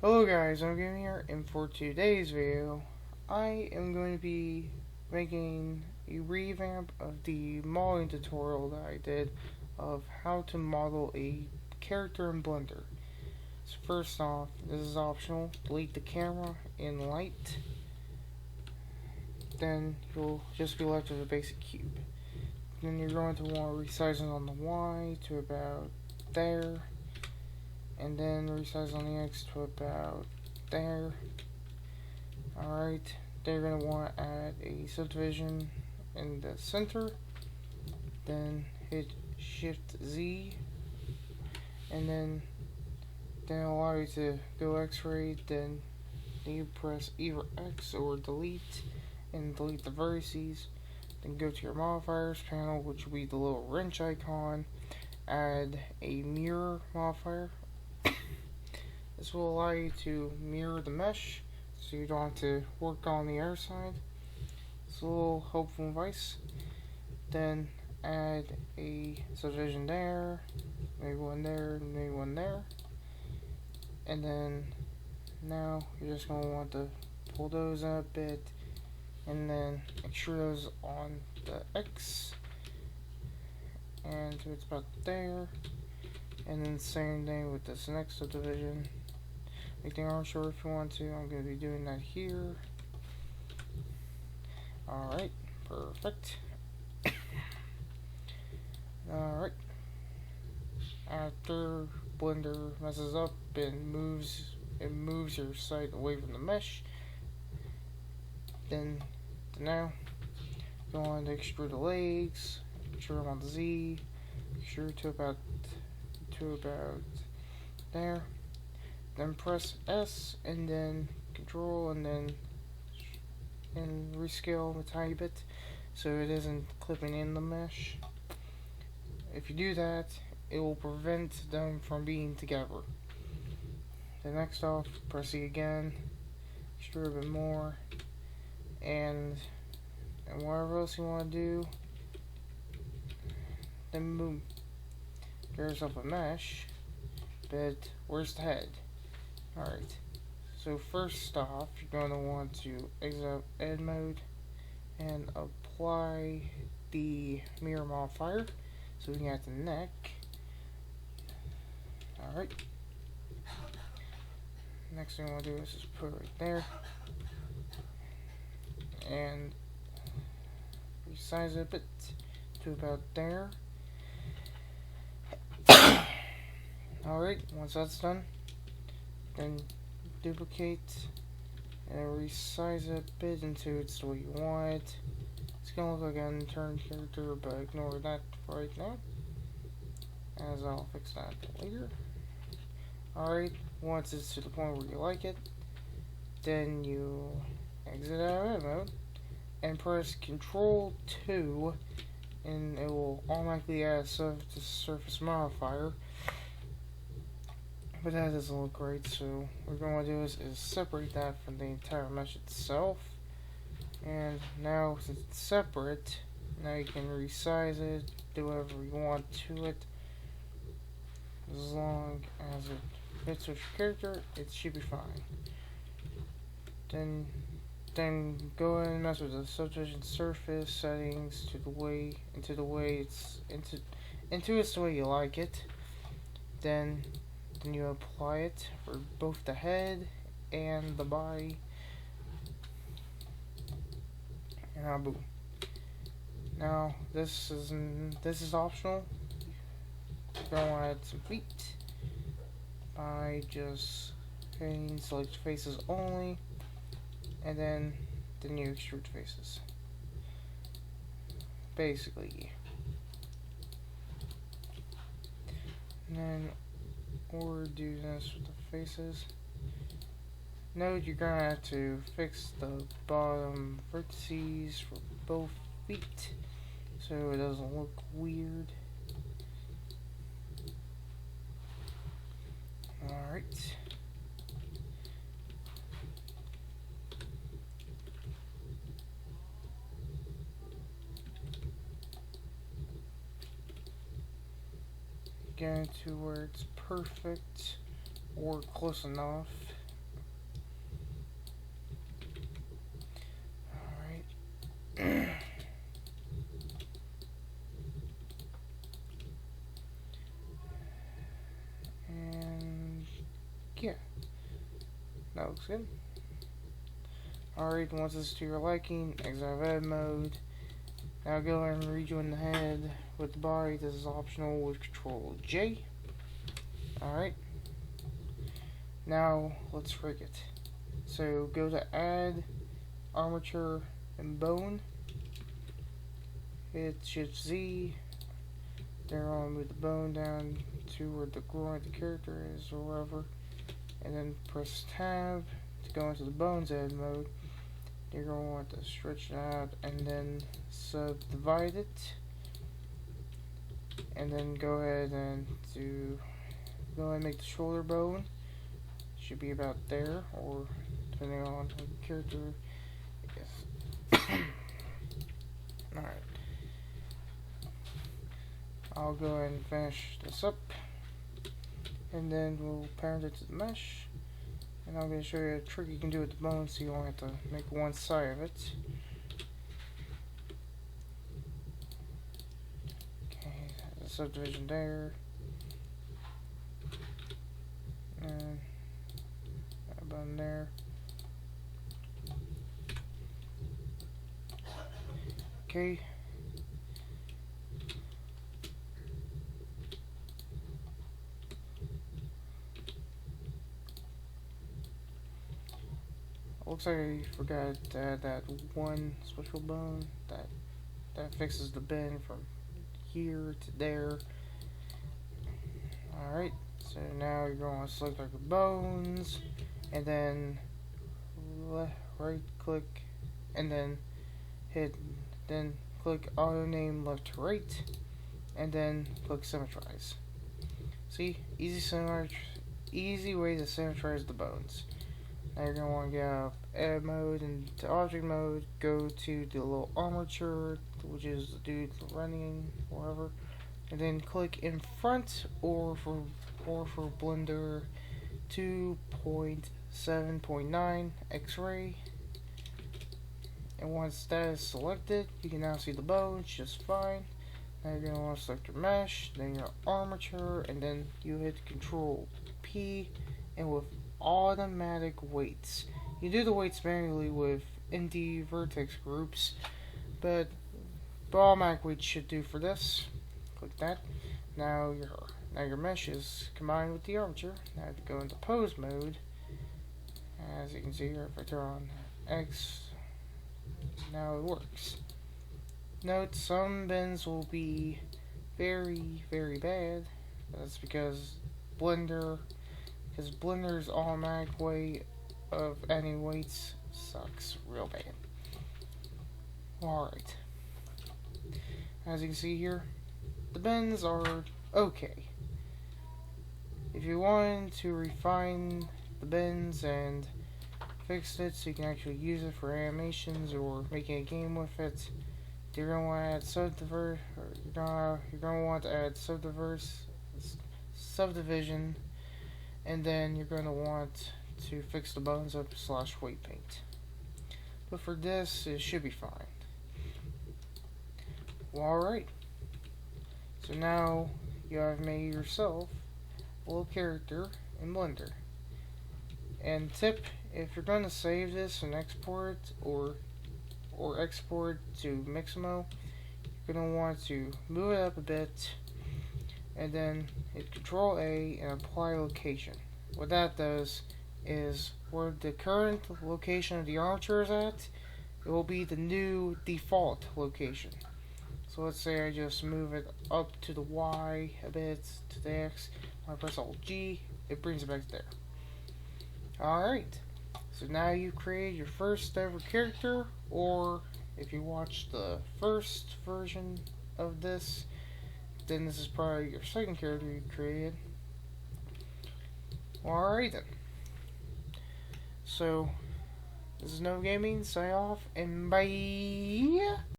Hello guys, I'm Game here, and for today's video, I am going to be making a revamp of the modeling tutorial that I did of how to model a character in Blender. So first off, this is optional. Delete the camera in light. Then you'll just be left with a basic cube. Then you're going to want to resize it on the Y to about there. And then resize on the X to about there. Alright, then you're going to want to add a subdivision in the center. Then hit Shift Z. And then allow you to go X-ray. Then you press either X or delete and delete the vertices. Then go to your modifiers panel, which will be the little wrench icon. Add a mirror modifier. This will allow you to mirror the mesh, so you don't have to work on the other side. It's a little helpful advice. Then add a subdivision there, maybe one there, maybe one there. And then now you're just going to want to pull those in a bit, and then extrude those on the X, and so it's about there. And then same thing with this next subdivision. Make the arm short if you want to. I'm going to be doing that here. Alright, perfect. Alright. After Blender messes up and moves your site away from the mesh, then now go on to extrude the legs, extrude them on the Z, extrude to about there. Then press S and then Control and rescale a tiny bit so it isn't clipping in the mesh. If you do that, it will prevent them from being together. Then next off, press E again, extrude a bit more, and whatever else you want to do. Then boom, get yourself a mesh. But where's the head? Alright, so first off, you're going to want to exit out edit mode and apply the mirror modifier so we can add the neck. Alright, next thing I want to do is just put it right there and resize it a bit to about there. Alright, once that's done, then duplicate and resize it a bit until it's the way you want it. It's gonna look like an unturned character, but ignore that for right now, as I'll fix that later. Alright, once it's to the point where you like it, then you exit out of edit mode and press Control 2, and it will automatically add a surface modifier. But that doesn't look great, so what we're going to do is separate that from the entire mesh itself. And now since it's separate, now you can resize it, do whatever you want to it. As long as it fits with your character, it should be fine. Then go ahead and mess with the subdivision surface settings into the way it's the way you like it. Then you apply it for both the head and the body, and now boom. Now this is optional. You're going to add some feet by just hitting select faces only, and then you extrude faces. Basically, and then or do this with the faces. Note you're gonna have to fix the bottom vertices for both feet so it doesn't look weird. Alright. Get to where it's perfect or close enough. And yeah, that looks good. Alright, once it's to your liking, exit out of ed mode. Now go ahead and rejoin the head with the body. This is optional with Control J. Alright. Now let's rig it. So go to Add, Armature, and Bone. Hit Shift Z. Then I'll move the bone down to where the groin of the character is or wherever. And then press Tab to go into the Bones Ed mode. You're going to want to stretch it out and then subdivide it. And then go ahead and make the shoulder bone. Should be about there, or depending on the character. Yes. Alright. I'll go ahead and finish this up. And then we'll parent it to the mesh. And I'm going to show you a trick you can do with the bone so you only have to make one side of it. Okay, the subdivision there. And a bone there. Okay. Looks like I forgot to add that one special bone that fixes the bend from here to there. Alright, so now you're going to select like the bones, and then right click, and then click auto name left to right, and then click symmetrize. See, easy way to symmetrize the bones. Now you're going to want to get out of edit mode and to object mode, go to the little armature, which is the dude running, whatever, and then click in front or for Blender 2.7.9 X-ray. And once that is selected, you can now see the bones just fine. Now you're going to want to select your mesh, then your armature, and then you hit Control P, and with automatic weights. You do the weights manually with ND vertex groups, but automatic weights should do for this. Click that. Now your mesh is combined with the armature. Now to go into pose mode. As you can see here, if I turn on X, now it works. Note some bends will be very, very bad. That's because Blender's automatic way of adding weights sucks real bad. Alright. As you can see here, the bends are okay. If you wanted to refine the bends and fix it so you can actually use it for animations or making a game with it, you're going to want to add subdivision, and then you're going to want to fix the bones up / weight paint. But for this, it should be fine. Well, alright. So now you have made yourself a little character in Blender. And tip, if you're going to save this and export or export to Mixamo, you're going to want to move it up a bit and then hit Control A and apply location. What that does is where the current location of the armature is at, it will be the new default location. So let's say I just move it up to the Y a bit, to the X. When I press Alt G, it brings it back to there. Alright, so now you create your first ever character, or if you watch the first version of this, then this is probably your second character you created. Alright then. So, this is No Gaming, sign off, and bye!